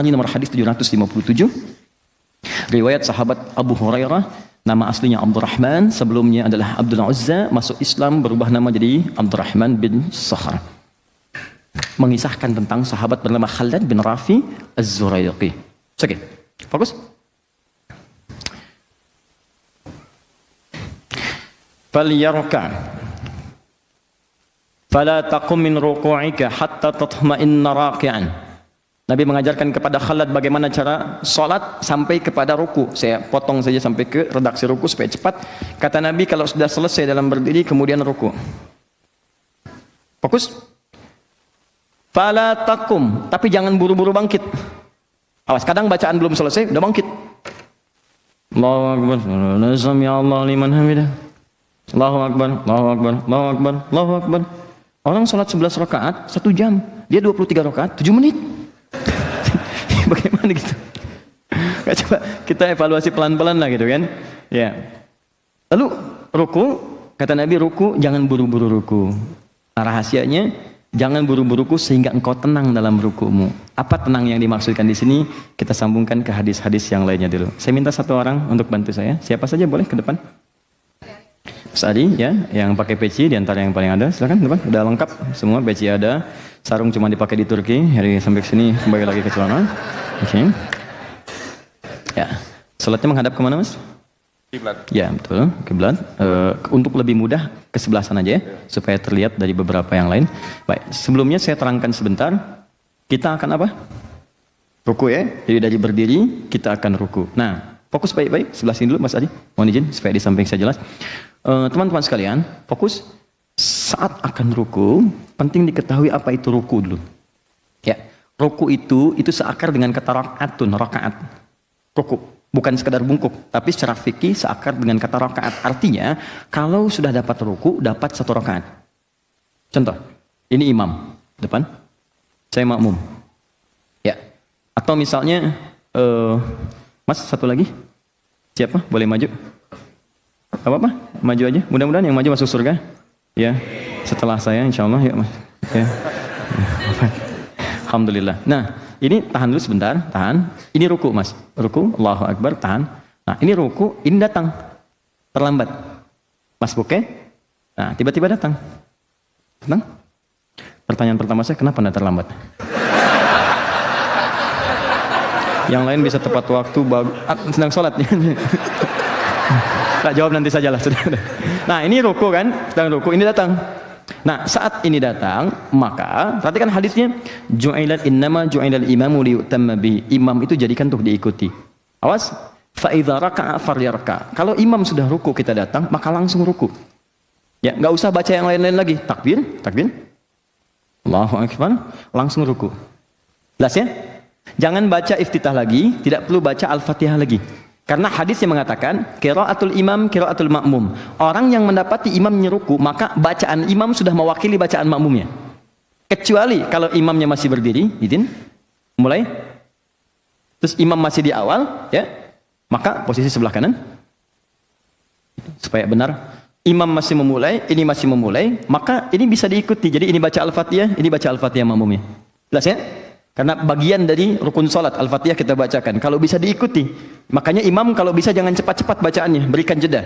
Ini nomor hadis 757. Riwayat sahabat Abu Hurairah, nama aslinya Abdurrahman, sebelumnya adalah Abdul Uzza, masuk Islam berubah nama jadi Abdurrahman bin Sakhar. Mengisahkan tentang sahabat bernama Khalid bin Rafi Az-Zuraiqi. Oke, fokus. Falyarka fala taqum min ruku'ika hatta tatma'inna raki'an. Nabi mengajarkan kepada Khalid bagaimana cara sholat sampai kepada ruku. Saya potong saja sampai ke redaksi ruku supaya cepat. Kata Nabi, kalau sudah selesai dalam berdiri kemudian ruku. Fokus. Fala taqum, tapi jangan buru-buru bangkit. Awas, kadang bacaan belum selesai udah bangkit. Allahu akbar. Sami Allahu liman hamidah. Allahu akbar, Allahu akbar, Allahu akbar, Allahu akbar. Orang sholat 11 rakaat 1 jam, dia 23 rakaat 7 menit. Bagaimana gitu? Coba kita evaluasi pelan-pelan lah gitu kan. Ya. Lalu ruku, kata Nabi, ruku jangan buru-buru ruku. Nah, rahasianya jangan buru-buru ruku sehingga engkau tenang dalam rukumu. Apa tenang yang dimaksudkan di sini? Kita sambungkan ke hadis-hadis yang lainnya dulu. Saya minta satu orang untuk bantu saya. Siapa saja boleh ke depan? Mas Adi ya, yang pakai peci di antara yang paling ada, silakan depan. Udah lengkap semua, peci ada. Sarung cuma dipakai di Turki, hari sampai sini kembali lagi ke celana. Oke. Ya, salatnya menghadap kemana Mas? Kiblat. Ya betul, kiblat. Untuk lebih mudah ke sebelah sana aja ya, supaya terlihat dari beberapa yang lain. Baik, sebelumnya saya terangkan sebentar. Kita akan apa? Ruku ya. Jadi dari berdiri kita akan ruku. Nah, fokus baik-baik. Sebelah sini dulu Mas Adi. Mohon izin supaya di samping saya jelas. Teman-teman sekalian, fokus. Saat akan ruku, penting diketahui apa itu ruku dulu. Ya, ruku itu seakar dengan kata rakaatun, rakaat. Ruku, bukan sekadar bungkuk, tapi secara fikih seakar dengan kata rakaat. Artinya, kalau sudah dapat ruku, dapat 1 rakaat. Contoh, ini imam depan, saya makmum. Ya, atau misalnya, Mas satu lagi, siapa? Boleh maju? Apa-apa, maju aja. Mudah-mudahan yang maju masuk surga. Ya, setelah saya insya Allah ya Mas. Ya. Alhamdulillah. Nah, ini tahan dulu sebentar, tahan. Ini ruku Mas, ruku, Allahu Akbar, tahan. Nah, ini ruku, ini datang, terlambat. Mas Buke, nah tiba-tiba datang. Tenang. Pertanyaan pertama saya, kenapa Anda terlambat? Yang lain bisa tepat waktu, sedang sholat. Nah, jawab nanti sajalah sudah. Nah, ini ruku kan, sedang ruku, ini datang. Nah, saat ini datang, maka perhatikan hadisnya, ju'ilat innama ju'ilal imamu liyutamma bi. Imam itu jadikan untuk diikuti. Awas, fa idza raka'a falyarka. Kalau imam sudah ruku kita datang, maka langsung ruku. Ya, enggak usah baca yang lain-lain lagi. Takbir, takbir. Allahu akbar, langsung ruku. Jelas ya? Jangan baca iftitah lagi, tidak perlu baca Al-Fatihah lagi. Karena hadis yang mengatakan qiraatul imam qiraatul makmum. Orang yang mendapati imam ruku, maka bacaan imam sudah mewakili bacaan makmumnya. Kecuali kalau imamnya masih berdiri, izin mulai. Terus imam masih di awal, ya. Maka posisi sebelah kanan. Supaya benar. Imam masih memulai, ini masih memulai, maka ini bisa diikuti. Jadi ini baca Al-Fatihah, ini baca Al-Fatihah makmumnya. Jelas ya? Karena bagian dari rukun salat Al-Fatihah kita bacakan. Kalau bisa diikuti. Makanya imam kalau bisa jangan cepat-cepat bacaannya, berikan jeda.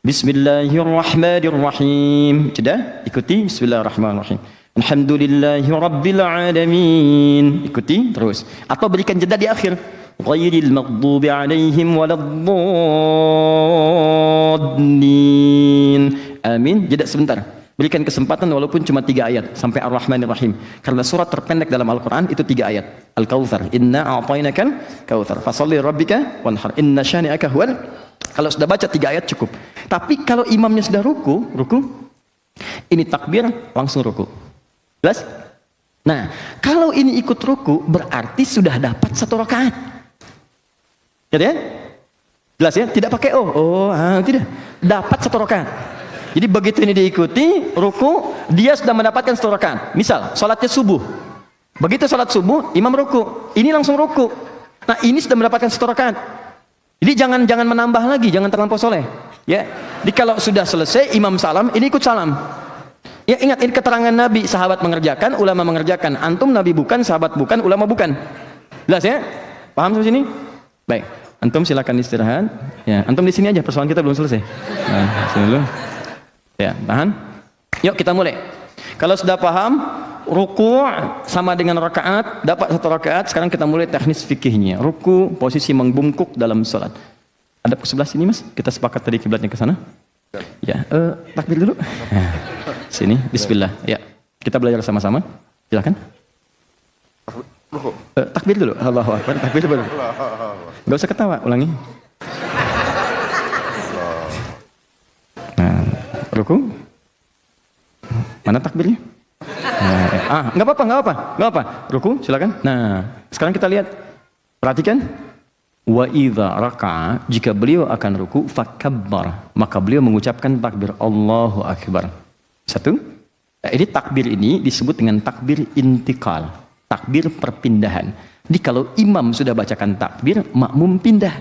Bismillahirrahmanirrahim. Jeda, ikuti Bismillahirrahmanirrahim. Alhamdulillahirabbil alamin. Ikuti terus. Atau berikan jeda di akhir. Ghairil maghdubi alaihim waladdallin. Amin. Jeda sebentar. Berikan kesempatan walaupun cuma 3 ayat sampai Ar-Rahmanir-Rahim. Karena surat terpendek dalam Al-Quran itu 3 ayat. Al-Kautsar. Inna a'tainakal kautsar. Fasholli rabbika wanhar. Inna syani'aka huwal. Kalau sudah baca 3 ayat cukup. Tapi kalau imamnya sudah ruku, ini takbir langsung ruku. Jelas? Nah, kalau ini ikut ruku berarti sudah dapat 1 rakaat. Ya? Jelas ya? Tidak pakai tidak. Dapat 1 rakaat. Jadi begitu ini diikuti, ruku, dia sudah mendapatkan 1 rakaat. Misal, sholatnya subuh. Begitu sholat subuh, imam ruku. Ini langsung ruku. Nah, ini sudah mendapatkan 1 rakaat. Jadi jangan menambah lagi, jangan terlampau soleh. Ya. Jadi kalau sudah selesai, imam salam, ini ikut salam. Ya ingat, ini keterangan Nabi, sahabat mengerjakan, ulama mengerjakan. Antum Nabi bukan, sahabat bukan, ulama bukan. Jelas ya? Paham sampai sini? Baik. Antum silakan istirahat. Ya, antum di sini aja, persoalan kita belum selesai. Nah, sini dulu. Ya, tahan. Yuk kita mulai. Kalau sudah paham, ruku' sama dengan rakaat, dapat 1 rakaat, sekarang kita mulai teknis fikihnya. Ruku', posisi membungkuk dalam salat. Ada ke sebelah sini, Mas? Kita sepakat tadi kiblatnya ke sana. Ya, takbir dulu. Sini, bismillah. Ya, kita belajar sama-sama. Silakan. Takbir dulu. Allahu Akbar. Takbir dulu. Enggak usah ketawa, ulangi. Nah, ruku'. Mana takbirnya? Nggak apa-apa. Ruku, silakan. Nah, sekarang kita lihat. Perhatikan. Wa idza raka'a, jika beliau akan ruku, fakabbar, maka beliau mengucapkan takbir Allahu Akbar. 1. Ini takbir ini disebut dengan takbir intikal, takbir perpindahan. Jadi kalau imam sudah bacakan takbir, makmum pindah.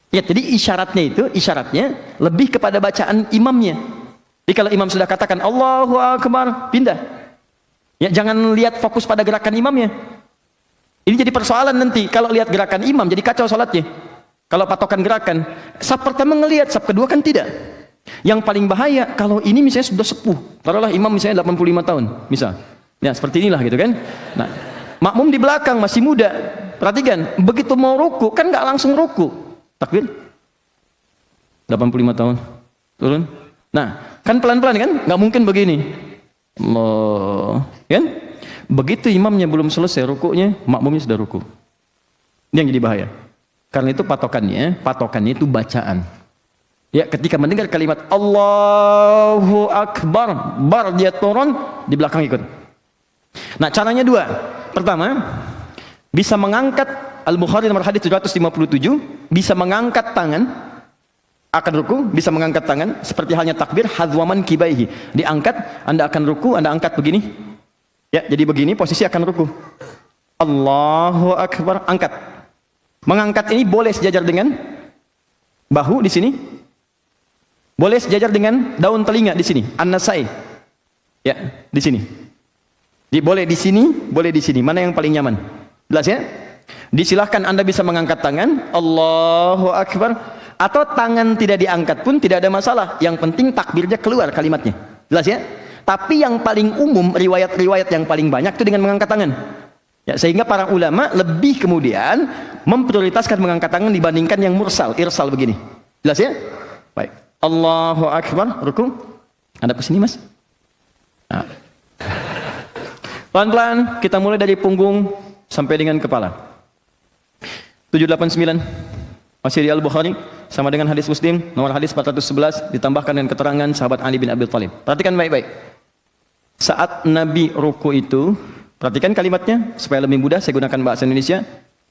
Ya, jadi isyaratnya lebih kepada bacaan imamnya. Jadi kalau imam sudah katakan Allahu Akbar, pindah. Ya, jangan lihat fokus pada gerakan imamnya. Ini jadi persoalan nanti. Kalau lihat gerakan imam, jadi kacau salatnya. Kalau patokan gerakan, saf pertama ngelihat, saf kedua kan tidak. Yang paling bahaya kalau ini misalnya sudah sepuh. Taruhlah imam misalnya 85 tahun, misal. Ya, seperti inilah gitu kan. Nah, makmum di belakang masih muda. Perhatikan, begitu mau ruku kan nggak langsung ruku. Takbir. 85 tahun. Turun. Nah, kan pelan-pelan kan? Nggak mungkin begini. Kan? Begitu imamnya belum selesai rukuknya, makmumnya sudah ruku. Ini yang jadi bahaya. Karena itu patokannya itu bacaan. Ya, ketika mendengar kalimat Allahu Akbar, bar dia turun, di belakang ikut. Nah, caranya 2. Pertama, bisa mengangkat, Al-Bukhari nomor hadis 757, bisa mengangkat tangan akan ruku, bisa mengangkat tangan seperti halnya takbir hadwaman kibaihi. Diangkat, Anda akan ruku, Anda angkat begini. Ya, jadi begini posisi akan ruku. Allahu Akbar, angkat. Mengangkat ini boleh sejajar dengan bahu di sini. Boleh sejajar dengan daun telinga di sini, an-nasai. Ya, di sini. Boleh di sini, boleh di sini. Mana yang paling nyaman? Jelas ya? Disilahkan Anda bisa mengangkat tangan, Allahu Akbar. Atau tangan tidak diangkat pun tidak ada masalah. Yang penting takbirnya keluar kalimatnya. Jelas ya? Tapi yang paling umum, riwayat-riwayat yang paling banyak itu dengan mengangkat tangan. Ya, sehingga para ulama lebih kemudian memprioritaskan mengangkat tangan dibandingkan yang mursal, irsal begini. Jelas ya? Baik. Allahu Akbar, ruku. Anda ke sini, Mas. Nah. Pelan-pelan kita mulai dari punggung sampai dengan kepala. 789 masih di Al-Bukhari, sama dengan hadis Muslim, nomor hadis 411, ditambahkan dengan keterangan sahabat Ali bin Abi Thalib. Perhatikan baik-baik. Saat Nabi ruku itu, perhatikan kalimatnya, supaya lebih mudah saya gunakan bahasa Indonesia,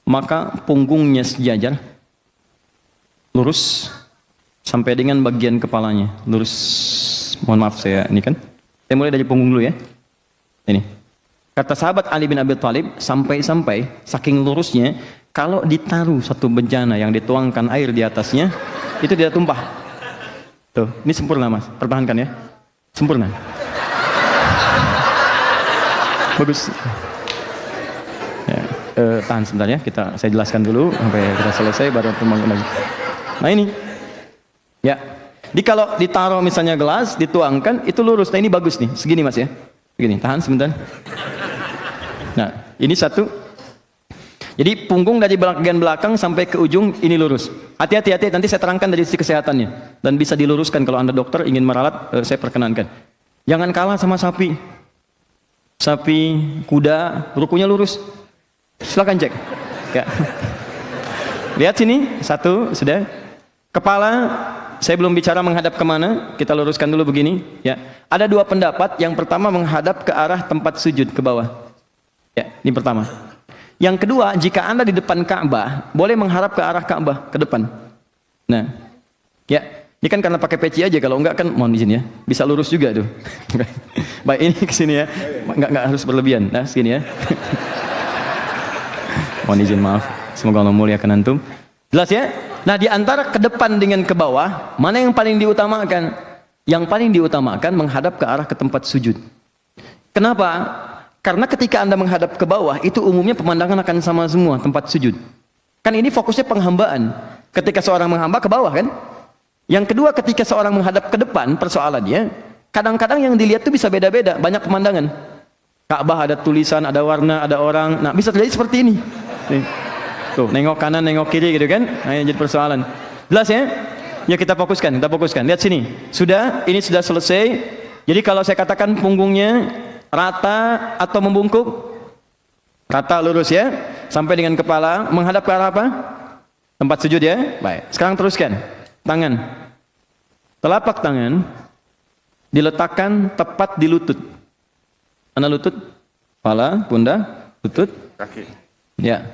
maka punggungnya sejajar, lurus, sampai dengan bagian kepalanya, lurus. Mohon maaf saya, ini kan. Saya mulai dari punggung dulu ya. Ini. Kata sahabat Ali bin Abi Thalib, sampai-sampai, saking lurusnya, kalau ditaruh satu bejana yang dituangkan air di atasnya, itu tidak tumpah. Tuh, ini sempurna Mas, pertahankan ya. Sempurna. Bagus. Ya, tahan sebentar ya, saya jelaskan dulu sampai kita selesai baru pembangunan. Nah ini, ya. Jadi kalau ditaruh misalnya gelas, dituangkan, itu lurus. Nah ini bagus nih, segini Mas ya. Begini, tahan sebentar. Nah, ini satu. Jadi punggung dari bagian belakang sampai ke ujung ini lurus. Hati-hati, nanti saya terangkan dari sisi kesehatannya. Dan bisa diluruskan kalau Anda dokter ingin meralat, saya perkenankan. Jangan kalah sama sapi. Sapi, kuda, rukunya lurus. Silakan cek. Ya. Lihat sini, 1, sudah. Kepala, saya belum bicara menghadap kemana, kita luruskan dulu begini. Ya. Ada 2 pendapat, yang pertama menghadap ke arah tempat sujud, ke bawah. Ya, ini pertama. Yang kedua, jika Anda di depan Ka'bah, boleh mengharap ke arah Ka'bah, ke depan. Nah, ya, ini kan karena pakai peci aja, kalau enggak kan mohon izin ya, bisa lurus juga tuh. Baik, ini ke sini ya, enggak harus berlebihan, nah segini ya. Mohon izin, maaf, semoga Allah muliakan antum. Jelas ya? Nah, di antara ke depan dengan ke bawah, mana yang paling diutamakan? Yang paling diutamakan menghadap ke arah ke tempat sujud. Kenapa? Karena ketika Anda menghadap ke bawah, itu umumnya pemandangan akan sama semua tempat sujud. Kan ini fokusnya penghambaan. Ketika seorang menghamba ke bawah kan. Yang kedua, ketika seorang menghadap ke depan, persoalannya, kadang-kadang yang dilihat itu bisa beda-beda, banyak pemandangan. Ka'bah ada tulisan, ada warna, ada orang. Nah, bisa terjadi seperti ini. Tuh, nengok kanan, nengok kiri gitu kan. Nah, ini jadi persoalan. Jelas ya? Ya kita fokuskan. Lihat sini. Sudah, ini sudah selesai. Jadi kalau saya katakan punggungnya rata atau membungkuk? Rata lurus ya. Sampai dengan kepala. Menghadap ke arah apa? Tempat sujud ya. Baik. Sekarang teruskan. Tangan. Telapak tangan diletakkan tepat di lutut. Mana lutut? Kepala, pundak, lutut, kaki. Ya.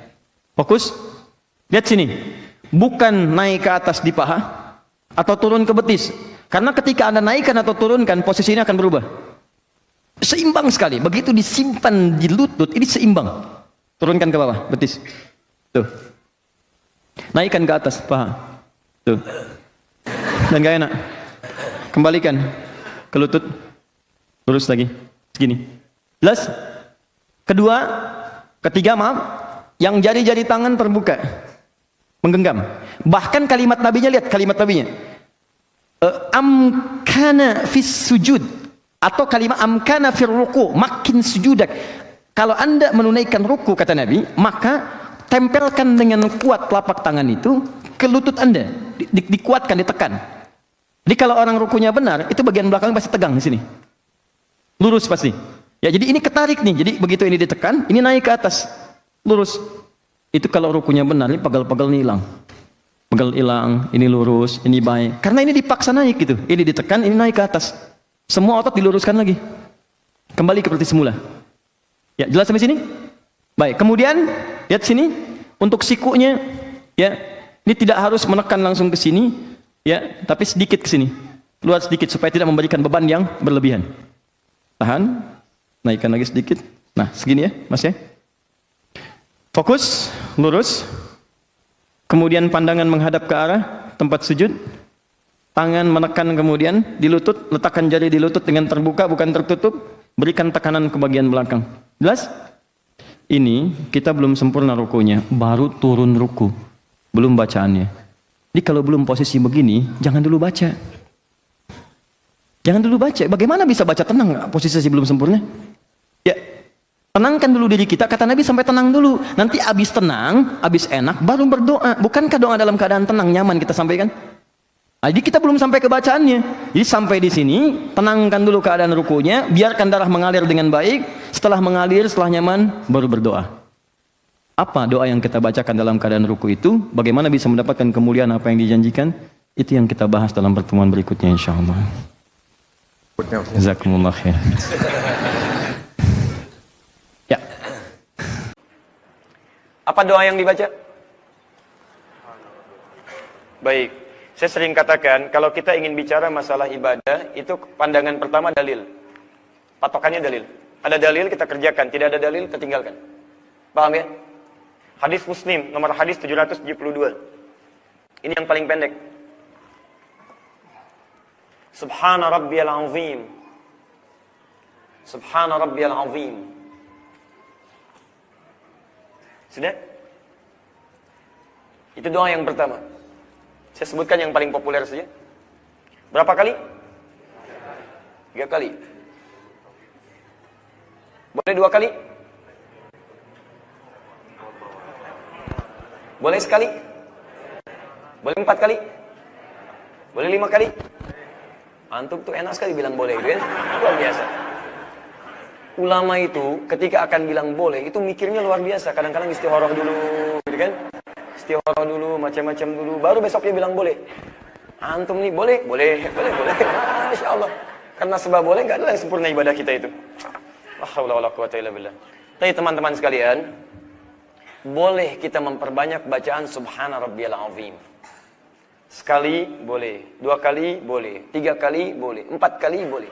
Fokus. Lihat sini. Bukan naik ke atas di paha atau turun ke betis. Karena ketika Anda naikkan atau turunkan, posisinya akan berubah. Seimbang sekali. Begitu disimpan di lutut, ini seimbang. Turunkan ke bawah, betis. Tuh. Naikkan ke atas, paha. Tuh. Dan gak enak. Kembalikan ke lutut. Lurus lagi. Segini. Jelas? Ketiga maaf. Yang jari-jari tangan terbuka. Menggenggam. Bahkan kalimat nabinya, lihat kalimat nabinya. Amkana fis sujud. Atau kalimat amkana fir ruku, makin sujudak. Kalau Anda menunaikan ruku, kata Nabi, maka tempelkan dengan kuat telapak tangan itu ke lutut Anda, dikuatkan, ditekan. Jadi kalau orang rukunya benar, itu bagian belakang pasti tegang di sini, lurus pasti. Ya, jadi ini ketarik nih. Jadi begitu ini ditekan, ini naik ke atas, lurus. Itu kalau rukunya benar, ini pegal-pegal ini hilang. Pegal hilang, ini lurus, ini baik. Karena ini dipaksa naik gitu. Ini ditekan, ini naik ke atas. Semua otot diluruskan lagi. Kembali seperti semula. Ya, jelas sampai sini? Baik, kemudian lihat sini untuk sikunya ya. Ini tidak harus menekan langsung ke sini ya, tapi sedikit ke sini. Keluar sedikit supaya tidak memberikan beban yang berlebihan. Tahan. Naikkan lagi sedikit. Nah, segini ya, Mas ya. Fokus, lurus. Kemudian pandangan menghadap ke arah tempat sujud. Tangan menekan kemudian di lutut, letakkan jari di lutut dengan terbuka bukan tertutup, berikan tekanan ke bagian belakang. Jelas? Ini kita belum sempurna rukunya, baru turun ruku, belum bacaannya. Jadi kalau belum posisi begini, jangan dulu baca. Jangan dulu baca. Bagaimana bisa baca tenang posisi belum sempurna? Ya, tenangkan dulu diri kita. Kata Nabi sampai tenang dulu. Nanti habis tenang, habis enak, baru berdoa. Bukankah doa dalam keadaan tenang, nyaman kita sampaikan? Jadi kita belum sampai ke bacaannya. Jadi sampai di sini, tenangkan dulu keadaan rukunya, biarkan darah mengalir dengan baik. Setelah mengalir, setelah nyaman, baru berdoa. Apa doa yang kita bacakan dalam keadaan ruku itu? Bagaimana bisa mendapatkan kemuliaan apa yang dijanjikan? Itu yang kita bahas dalam pertemuan berikutnya insyaallah. Jazakumullah khair. Ya. Apa doa yang dibaca? Baik. Saya sering katakan, kalau kita ingin bicara masalah ibadah, itu pandangan pertama dalil. Patokannya dalil. Ada dalil, kita kerjakan. Tidak ada dalil, kita tinggalkan. Paham ya? Hadis Muslim, nomor hadis 772. Ini yang paling pendek. Subhana rabbiyal azim. Subhana rabbiyal azim. Sudah? Itu doa yang pertama. Saya sebutkan yang paling populer saja. Berapa kali? 3 kali. Boleh 2 kali? Boleh sekali? Boleh 4 kali? Boleh 5 kali? Antum tuh enak sekali bilang boleh gitu kan? Luar biasa. Ulama itu ketika akan bilang boleh, itu mikirnya luar biasa. Kadang-kadang istikharah dulu, gitu kan? Istikharah dulu, macam-macam dulu, baru besoknya bilang boleh. Antum nih boleh. Masya Allah. Karena sebab boleh, nggak ada yang sempurna ibadah kita itu. La haula wala quwata illa billah. Tapi teman-teman sekalian, boleh kita memperbanyak bacaan Subhana rabbiyal azim. Sekali boleh, 2 kali boleh, 3 kali boleh, 4 kali boleh.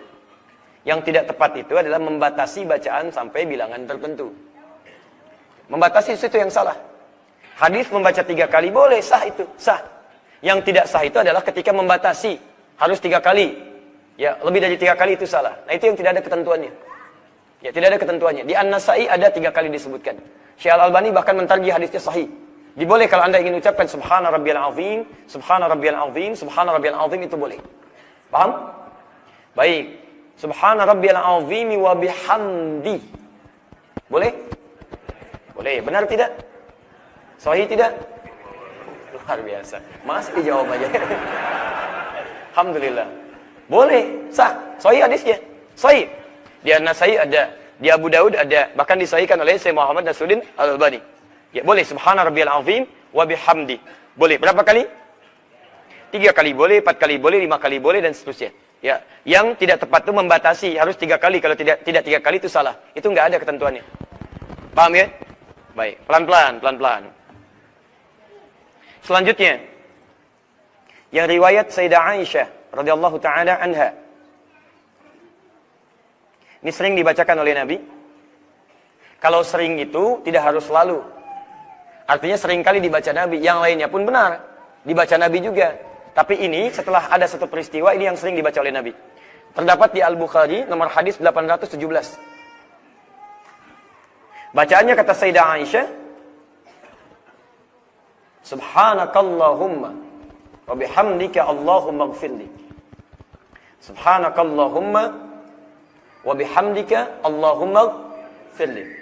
Yang tidak tepat itu adalah membatasi bacaan sampai bilangan tertentu. Membatasi itu yang salah. Hadis membaca 3 kali boleh, sah itu, sah. Yang tidak sah itu adalah ketika membatasi, harus 3 kali. Ya, lebih dari 3 kali itu salah. Nah, itu yang tidak ada ketentuannya. Ya, tidak ada ketentuannya. Di An-Nasa'i ada 3 kali disebutkan. Syekh Al-Albani bahkan mentarjih hadisnya sahih. Diboleh kalau Anda ingin ucapkan subhana rabbiyal azim, subhana rabbiyal azim, subhana rabbiyal azim, itu boleh. Paham? Baik. Subhana rabbiyal azimi wa bihamdi. Boleh? Boleh. Benar tidak? Sahih tidak? Luar biasa. Masih dijawab aja. Alhamdulillah. Boleh. Sah. Sahih hadisnya. Sahih. Di An-Nasa'i ada, di Abu Daud ada, bahkan disahihkan oleh Syekh Muhammad Nasruddin Al-Albani. Ya, boleh subhana rabbiyal azim wa bihamdi. Boleh. Berapa kali? 3 kali boleh, 4 kali boleh, 5 kali boleh, dan seterusnya. Ya, yang tidak tepat itu membatasi harus 3 kali. Kalau tidak 3 kali itu salah. Itu enggak ada ketentuannya. Paham ya? Baik, pelan-pelan. Selanjutnya, yang riwayat Sayyidah Aisyah radhiyallahu taala anha. Ini sering dibacakan oleh Nabi. Kalau sering itu tidak harus selalu. Artinya sering kali dibaca Nabi. Yang lainnya pun benar. Dibaca Nabi juga. Tapi ini setelah ada satu peristiwa, ini yang sering dibaca oleh Nabi. Terdapat di Al-Bukhari nomor hadis 817. Bacaannya kata Sayyidah Aisyah, Subhanakallahumma wa bihamdika Allahumma ighfirli. Subhanakallahumma wa bihamdika Allahumma ighfirli.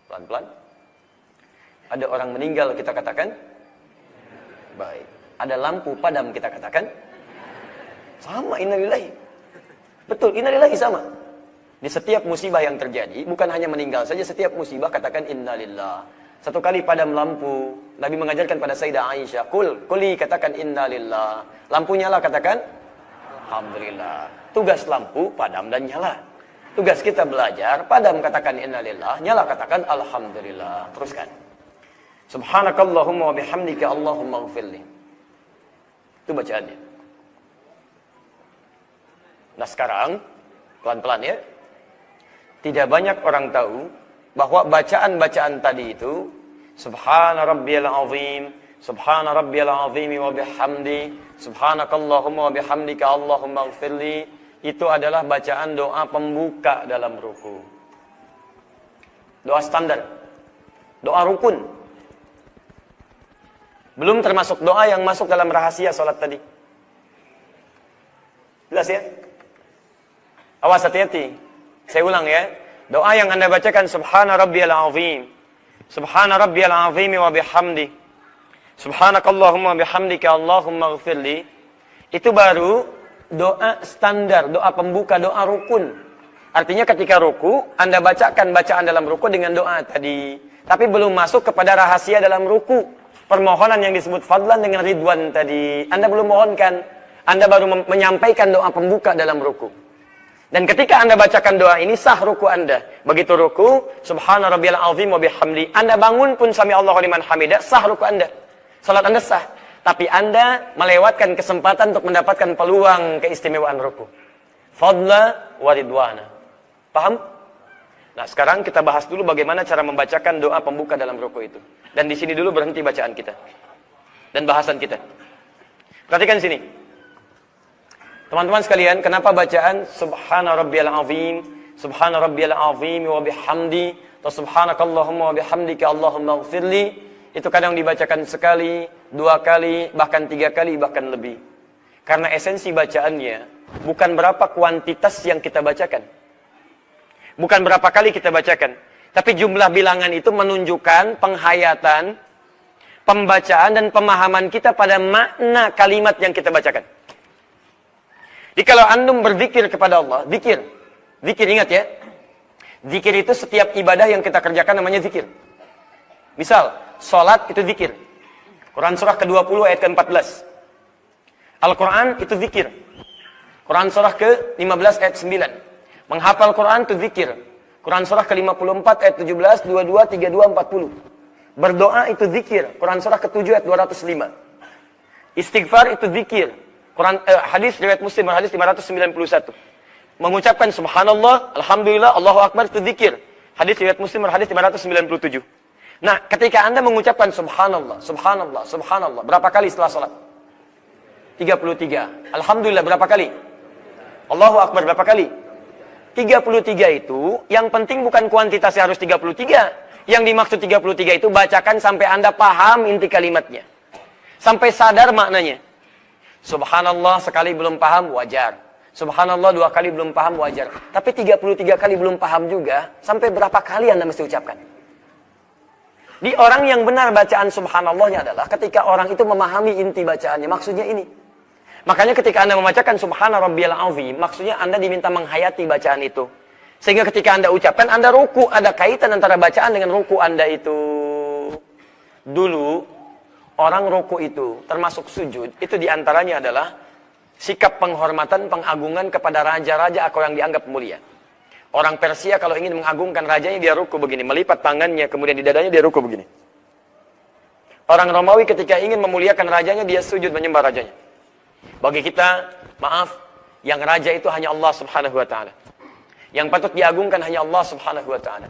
Pelan-pelan. Ada orang meninggal kita katakan baik. Ada lampu padam kita katakan sama, innalillahi. Betul, innalillahi sama. Di setiap musibah yang terjadi, bukan hanya meninggal saja, setiap musibah katakan innalillah. Satu kali padam lampu, Nabi mengajarkan pada Sayyidah Aisyah, kuli katakan innalillah. Lampu nyala katakan alhamdulillah. Tugas lampu padam dan nyala. Tugas kita belajar, padam katakan innalillah, nyala katakan alhamdulillah. Teruskan. Subhanakallahumma wa bihamdika Allahumma ighfirli. Itu bacaannya. Nah sekarang, pelan-pelan ya. Tidak banyak orang tahu bahwa bacaan-bacaan tadi itu Subhana rabbiyal azim, Subhana rabbiyal azim wa bihamdi, Subhanakallahumma wa bihamdika Allahumma ighfirli, itu adalah bacaan doa pembuka dalam ruku. Doa standar. Doa rukun. Belum termasuk doa yang masuk dalam rahasia salat tadi. Jelas ya? Awas, hati-hati. Saya ulang ya. Doa yang Anda bacakan Subhana rabbiyal azim, Subhana rabbiyal azim wa bihamdi, Subhanakallahumma bihamdika Allahumma ighfirli, itu baru doa standar, doa pembuka, doa rukun. Artinya ketika ruku, Anda bacakan bacaan dalam ruku dengan doa tadi. Tapi belum masuk kepada rahasia dalam ruku. Permohonan yang disebut fadlan dengan ridwan tadi. Anda belum mohonkan. Anda baru menyampaikan doa pembuka dalam ruku. Dan ketika Anda bacakan doa ini, sah ruku Anda. Begitu ruku, Subhana rabbiyal azim wa bihamdi. Anda bangun pun sami Allahu liman hamidah, sah ruku Anda. Salat Anda sah. Tapi Anda melewatkan kesempatan untuk mendapatkan peluang keistimewaan ruku. Fadla wa ridwana. Paham? Nah, sekarang kita bahas dulu bagaimana cara membacakan doa pembuka dalam ruku itu. Dan di sini dulu berhenti bacaan kita. Dan bahasan kita. Perhatikan sini. Teman-teman sekalian, kenapa bacaan Subhana rabbiyal azim, Subhana rabbiyal azim wa bihamdi, atau Subhanakallahumma wa bihamdika Allahumma ighfirli, itu kadang dibacakan sekali, 2 kali, bahkan 3 kali, bahkan lebih. Karena esensi bacaannya bukan berapa kuantitas yang kita bacakan. Bukan berapa kali kita bacakan. Tapi jumlah bilangan itu menunjukkan penghayatan, pembacaan, dan pemahaman kita pada makna kalimat yang kita bacakan. Jadi kalau antum berzikir kepada Allah, zikir. Zikir, ingat ya. Zikir itu setiap ibadah yang kita kerjakan namanya zikir. Misal, sholat itu zikir. Quran surah ke-20 ayat ke-14. Al-Quran itu zikir. Quran surah ke-15 ayat 9. Menghafal Quran itu zikir. Quran surah ke-54 ayat 17, 22, 32, 40. Berdoa itu zikir. Quran surah ke-7 ayat 205. Istighfar itu zikir. Quran hadis riwayat Muslim hadis 591. Mengucapkan subhanallah, alhamdulillah, Allahu akbar itu zikir. Hadis riwayat Muslim hadis 597. Nah, ketika Anda mengucapkan subhanallah, subhanallah, subhanallah, berapa kali setelah salat? 33. Alhamdulillah berapa kali? Allahu Akbar berapa kali? 33 itu, yang penting bukan kuantitasnya harus 33. Yang dimaksud 33 itu bacakan sampai Anda paham inti kalimatnya. Sampai sadar maknanya. Subhanallah sekali belum paham, wajar. Subhanallah 2 kali belum paham, wajar. Tapi 33 kali belum paham juga, sampai berapa kali Anda mesti ucapkan? Di orang yang benar bacaan subhanallahnya adalah ketika orang itu memahami inti bacaannya. Maksudnya ini. Makanya ketika Anda membacakan subhana rabbiyal azim, maksudnya Anda diminta menghayati bacaan itu. Sehingga ketika Anda ucapkan, Anda ruku. Ada kaitan antara bacaan dengan ruku Anda itu. Dulu, orang ruku itu, termasuk sujud, itu diantaranya adalah sikap penghormatan, pengagungan kepada raja-raja atau yang dianggap mulia. Orang Persia kalau ingin mengagungkan rajanya, dia ruku begini. Melipat tangannya, kemudian di dadanya dia ruku begini. Orang Romawi ketika ingin memuliakan rajanya, dia sujud menyembah rajanya. Bagi kita, maaf, yang raja itu hanya Allah subhanahu wa ta'ala. Yang patut diagungkan hanya Allah subhanahu wa ta'ala.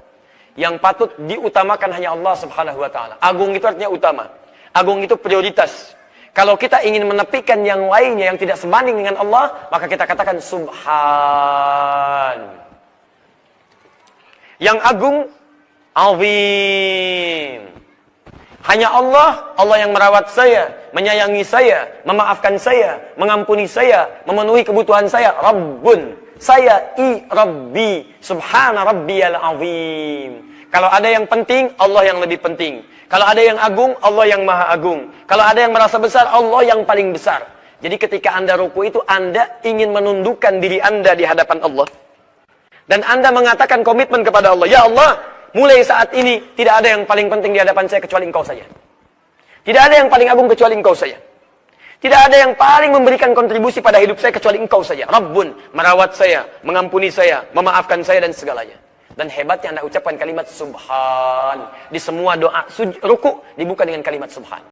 Yang patut diutamakan hanya Allah subhanahu wa ta'ala. Agung itu artinya utama. Agung itu prioritas. Kalau kita ingin menepikan yang lainnya yang tidak sebanding dengan Allah, maka kita katakan subhan. Yang agung, azim. Hanya Allah, Allah yang merawat saya, menyayangi saya, memaafkan saya, mengampuni saya, memenuhi kebutuhan saya. Rabbun, saya Rabbi, subhana rabbiyal azim. Kalau ada yang penting, Allah yang lebih penting. Kalau ada yang agung, Allah yang maha agung. Kalau ada yang merasa besar, Allah yang paling besar. Jadi ketika Anda ruku itu, Anda ingin menundukkan diri Anda di hadapan Allah. Dan Anda mengatakan komitmen kepada Allah. Ya Allah, mulai saat ini tidak ada yang paling penting di hadapan saya kecuali Engkau saja. Tidak ada yang paling agung kecuali Engkau saja. Tidak ada yang paling memberikan kontribusi pada hidup saya kecuali Engkau saja. Rabbun, merawat saya, mengampuni saya, memaafkan saya dan segalanya. Dan hebatnya Anda ucapkan kalimat subhan. Di semua doa ruku dibuka dengan kalimat subhan.